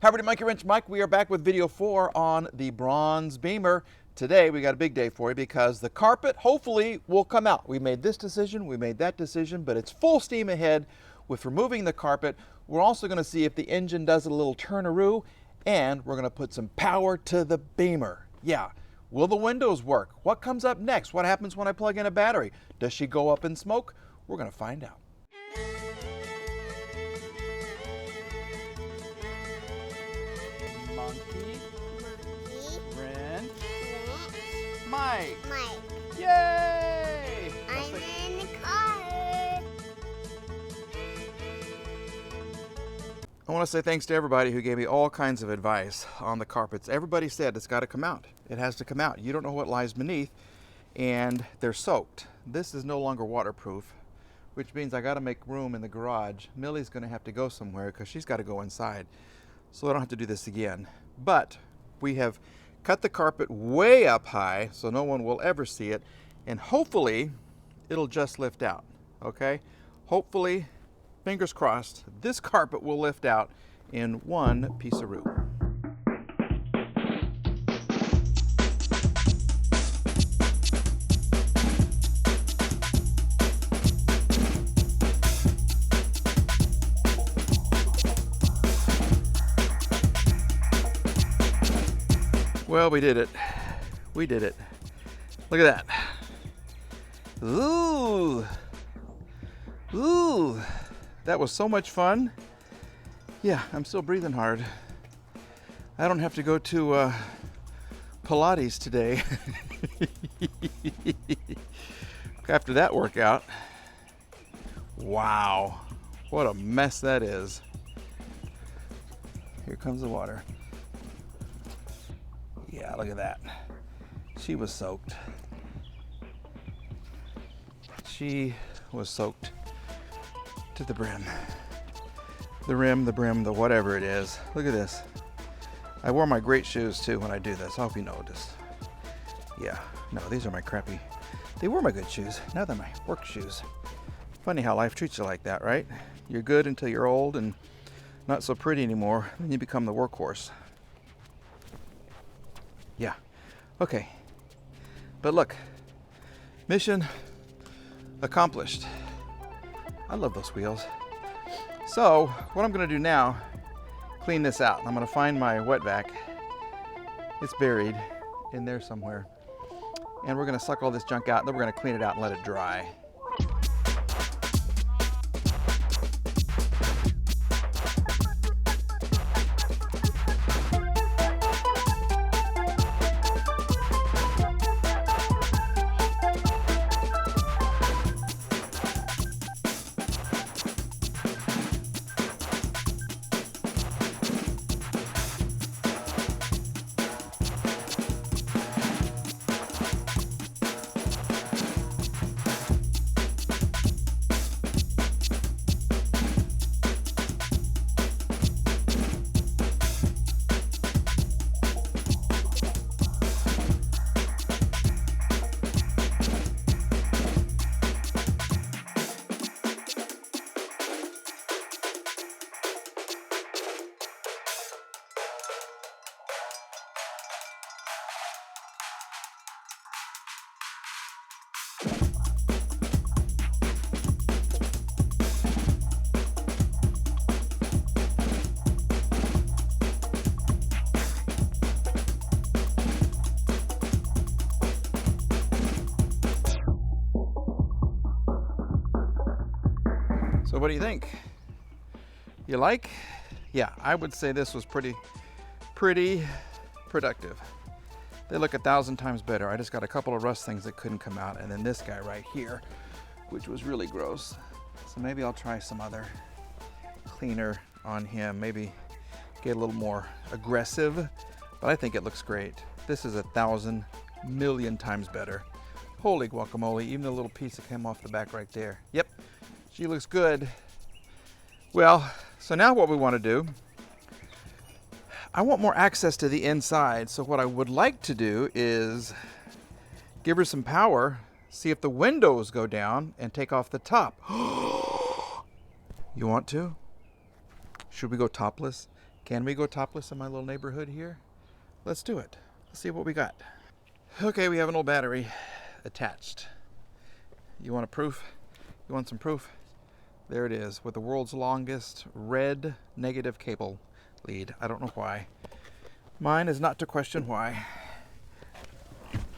Hi everybody, Monkey Wrench Mike. We are back with video 4 on the bronze Beamer. Today we got a big day for you because the carpet hopefully will come out. We made this decision, we made that decision, but it's full steam ahead with removing the carpet. We're also going to see if the engine does a little turn-a-roo, and we're going to put some power to the Beamer. Yeah, will the windows work? What comes up next? What happens when I plug in a battery? Does she go up in smoke? We're going to find out. Monkey, Wrench, Mike. Yay! I'm in the car. I want to say thanks to everybody who gave me all kinds of advice on the carpets. Everybody said it's got to come out. It has to come out. You don't know what lies beneath, and they're soaked. This is no longer waterproof, which means I got to make room in the garage. Millie's going to have to go somewhere because she's got to go inside, so I don't have to do this again. But we have cut the carpet way up high so no one will ever see it, and hopefully it'll just lift out, okay? Hopefully, fingers crossed, this carpet will lift out in one piece of root. Well, we did it. We did it. Look at that. Ooh. Ooh. That was so much fun. Yeah, I'm still breathing hard. I don't have to go to Pilates today. After that workout. Wow. What a mess that is. Here comes the water. Yeah, look at that. She was soaked. She was soaked to the brim. The rim, the brim, the whatever it is. Look at this. I wore my great shoes too when I do this. I hope you noticed. Yeah, no, these are my crappy. They were my good shoes. Now they're my work shoes. Funny how life treats you like that, right? You're good until you're old and not so pretty anymore. Then you become the workhorse. Yeah, okay. But look, mission accomplished. I love those wheels. So what I'm gonna do now, clean this out. I'm gonna find my wet vac. It's buried in there somewhere. And we're gonna suck all this junk out, and then we're gonna clean it out and let it dry. So what do you think? You like? Yeah, I would say this was pretty productive. They look 1,000 times better. I just got a couple of rust things that couldn't come out, and then this guy right here, which was really gross. So maybe I'll try some other cleaner on him. Maybe get a little more aggressive, but I think it looks great. This is 1,000 million times better. Holy guacamole, even the little piece that came off the back right there. Yep. She looks good. Well, so now what we want to do, I want more access to the inside. So what I would like to do is give her some power, see if the windows go down, and take off the top. You want to? Should we go topless? Can we go topless in my little neighborhood here? Let's do it. Let's see what we got. Okay, we have an old battery attached. You want a proof? You want some proof? There it is, with the world's longest red negative cable lead. I don't know why. Mine is not to question why.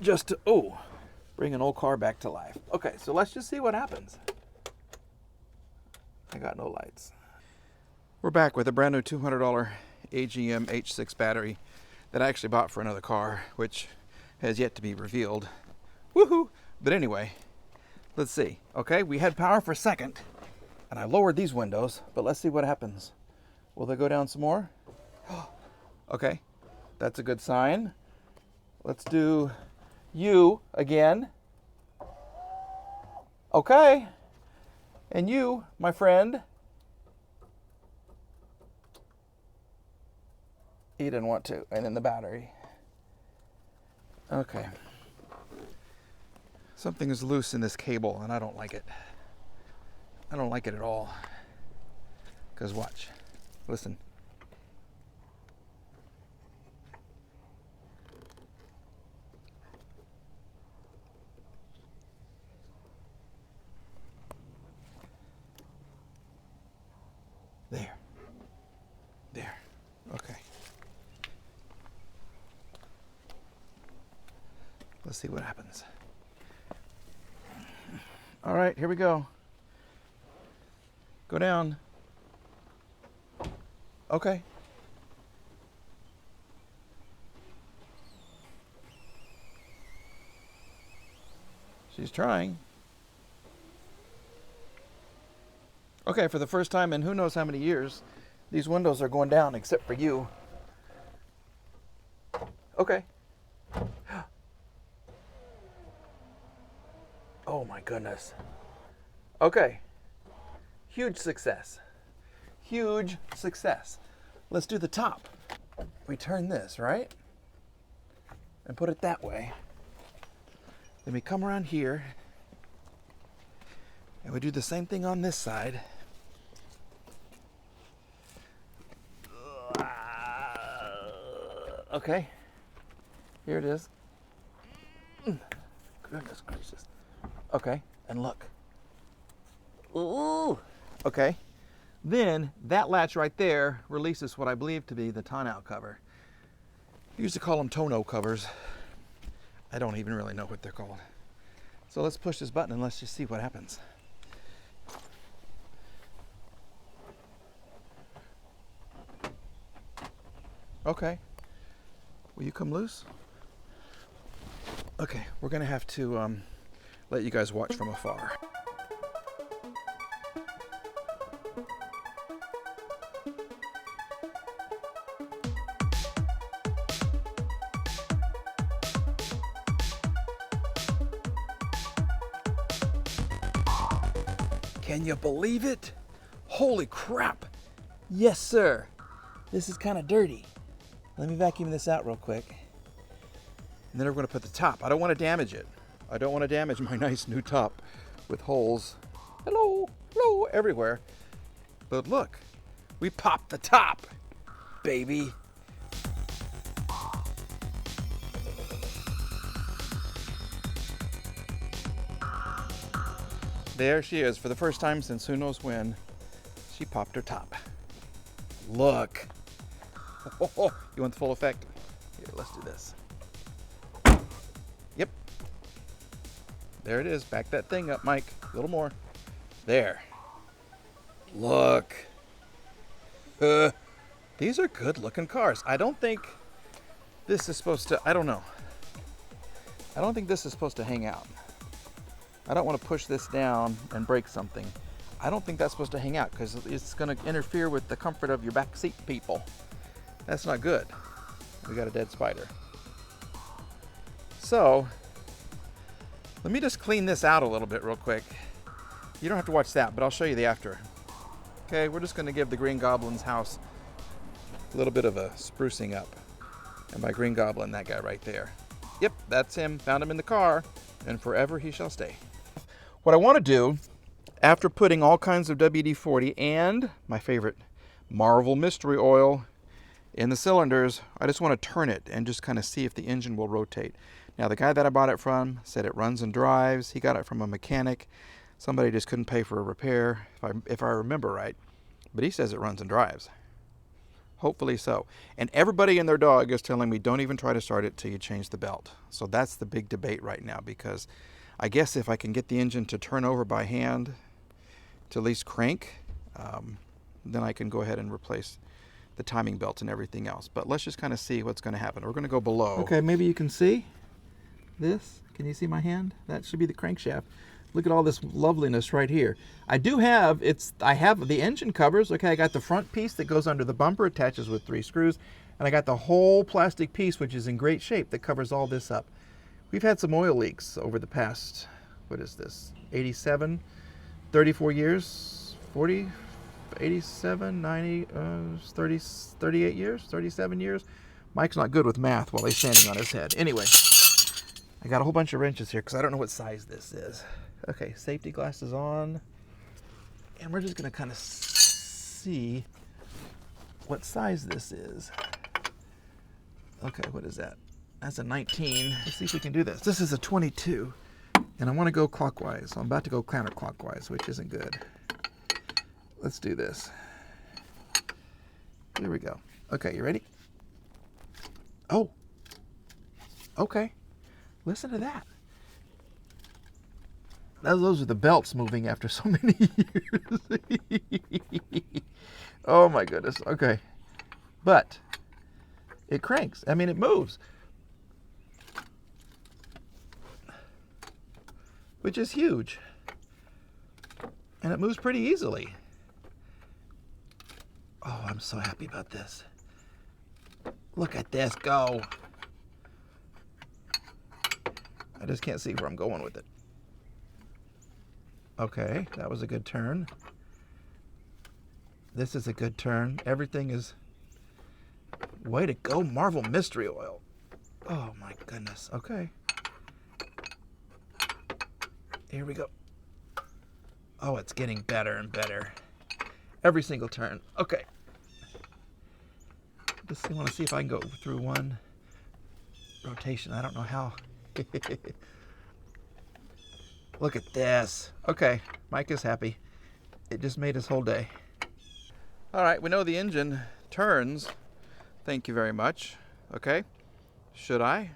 Just to, oh, bring an old car back to life. Okay, so let's just see what happens. I got no lights. We're back with a brand new $200 AGM H6 battery that I actually bought for another car, which has yet to be revealed. Woohoo! But anyway, let's see. Okay, we had power for a second, and I lowered these windows, but let's see what happens. Will they go down some more? Okay, that's a good sign. Let's do you again. Okay, and you, my friend. He didn't want to, and then the battery. Okay. Something is loose in this cable, and I don't like it. I don't like it at all. Because watch. Listen. There. There. Okay. Let's see what happens. All right, here we go. Go down. Okay. She's trying. Okay, for the first time in who knows how many years, these windows are going down except for you. Okay. Oh my goodness. Okay. Huge success. Huge success. Let's do the top. We turn this, right? And put it that way. Then we come around here. And we do the same thing on this side. Okay. Here it is. Goodness gracious. Okay, and look. Ooh. Okay. Then that latch right there releases what I believe to be the tonneau cover. I used to call them tonneau covers. I don't even really know what they're called. So let's push this button and let's just see what happens. Okay. Will you come loose? Okay, we're gonna have to let you guys watch from afar. Can you believe it? Holy crap! Yes, sir. This is kind of dirty. Let me vacuum this out real quick. And then we're going to put the top. I don't want to damage it. I don't want to damage my nice new top with holes. Hello, hello, everywhere. But look, we popped the top, baby. There she is, for the first time since who knows when. She popped her top. Look. Oh, you want the full effect? Here, let's do this. Yep. There it is. Back that thing up, Mike. A little more. There. Look. These are good looking cars. I don't think this is supposed to, I don't know. I don't think this is supposed to hang out. I don't want to push this down and break something. I don't think that's supposed to hang out because it's going to interfere with the comfort of your back seat people. That's not good. We got a dead spider. So, let me just clean this out a little bit real quick. You don't have to watch that, but I'll show you the after. Okay, we're just going to give the Green Goblin's house a little bit of a sprucing up. And by Green Goblin, that guy right there. Yep, that's him. Found him in the car, and forever he shall stay. What I want to do, after putting all kinds of WD-40 and my favorite Marvel Mystery Oil In the cylinders, I just want to turn it and just kind of see if the engine will rotate. Now, the guy that I bought it from said it runs and drives. He got it from a mechanic. Somebody just couldn't pay for a repair, if I remember right. But he says it runs and drives. Hopefully so. And everybody and their dog is telling me don't even try to start it till you change the belt. So that's the big debate right now, because I guess if I can get the engine to turn over by hand to at least crank, then I can go ahead and replace the timing belt and everything else. But let's just kind of see what's going to happen. We're going to go below. Okay, maybe you can see this. Can you see my hand? That should be the crankshaft. Look at all this loveliness right here. I have the engine covers. Okay, I got the front piece that goes under the bumper, attaches with 3 screws, and I got the whole plastic piece, which is in great shape, that covers all this up. We've had some oil leaks over the past, what is this, 87, 34 years, 40, 87, 90, 30, 38 years, 37 years. Mike's not good with math while he's standing on his head. Anyway, I got a whole bunch of wrenches here because I don't know what size this is. Okay, safety glasses on. And we're just going to kind of see what size this is. Okay, what is that? That's a 19. Let's see if we can do this. This is a 22. And I want to go clockwise. So I'm about to go counterclockwise, which isn't good. Let's do this. Here we go. Okay, you ready? Oh. Okay. Listen to that. Those are the belts moving after so many years. Oh my goodness. Okay. But it cranks. I mean, it moves. Which is huge. And it moves pretty easily. Oh, I'm so happy about this. Look at this go. I just can't see where I'm going with it. Okay, that was a good turn. This is a good turn. Everything is... Way to go, Marvel Mystery Oil. Oh my goodness. Okay. Here we go. Oh, it's getting better and better. Every single turn. Okay. Just want to see if I can go through one rotation. I don't know how. Look at this. Okay, Mike is happy. It just made his whole day. All right, we know the engine turns. Thank you very much. Okay, should I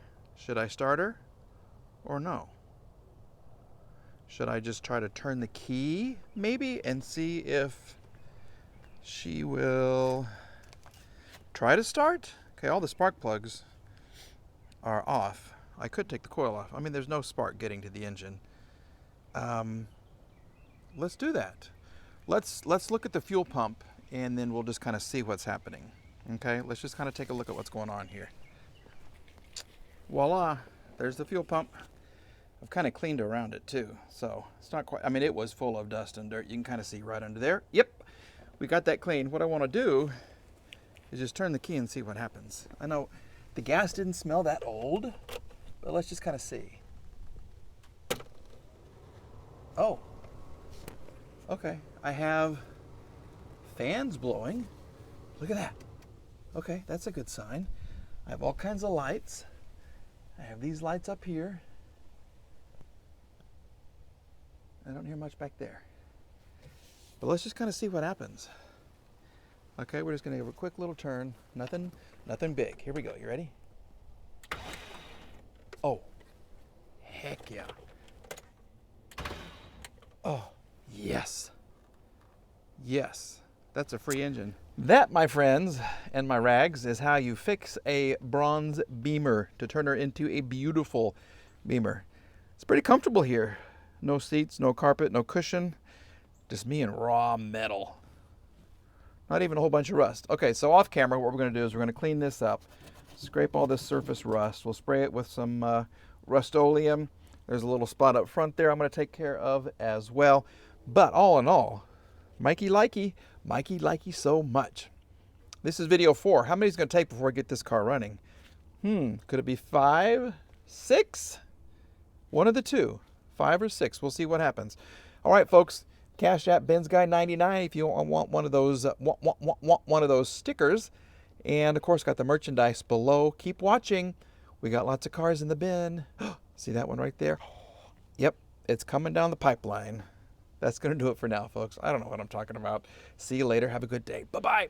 start her or no? Should I just try to turn the key maybe and see if she will try to start? Okay, all the spark plugs are off. I could take the coil off. I mean, there's no spark getting to the engine. Let's do that. Let's look at the fuel pump, and then we'll just kind of see what's happening. Okay, let's just kind of take a look at what's going on here. Voila, there's the fuel pump. I've kind of cleaned around it too, so it's not quite, I mean, it was full of dust and dirt. You can kind of see right under there. Yep, we got that clean. What I want to do is just turn the key and see what happens. I know the gas didn't smell that old, but let's just kind of see. Oh, okay. I have fans blowing. Look at that. Okay, that's a good sign. I have all kinds of lights. I have these lights up here. I don't hear much back there. But let's just kind of see what happens. Okay, we're just going to give a quick little turn. Nothing big. Here we go. You ready? Oh, heck yeah. Oh, yes. Yes, that's a free engine. That, my friends and my rags, is how you fix a bronze Beamer to turn her into a beautiful Beamer. It's pretty comfortable here. No seats, no carpet, no cushion. Just me and raw metal. Not even a whole bunch of rust. Okay, so off camera, what we're going to do is we're going to clean this up. Scrape all this surface rust. We'll spray it with some Rust-Oleum. There's a little spot up front there I'm going to take care of as well. But all in all, Mikey likey so much. This is video 4. How many is it going to take before I get this car running? Could it be 5, 6? One of the two. 5 or 6. We'll see what happens. All right, folks. Cash App Benz Guy 99 if you want one of those one of those stickers. And of course, got the merchandise below. Keep watching. We got lots of cars in the bin. See that one right there? Yep, it's coming down the pipeline. That's going to do it for now, folks. I don't know what I'm talking about. See you later. Have a good day. Bye-bye.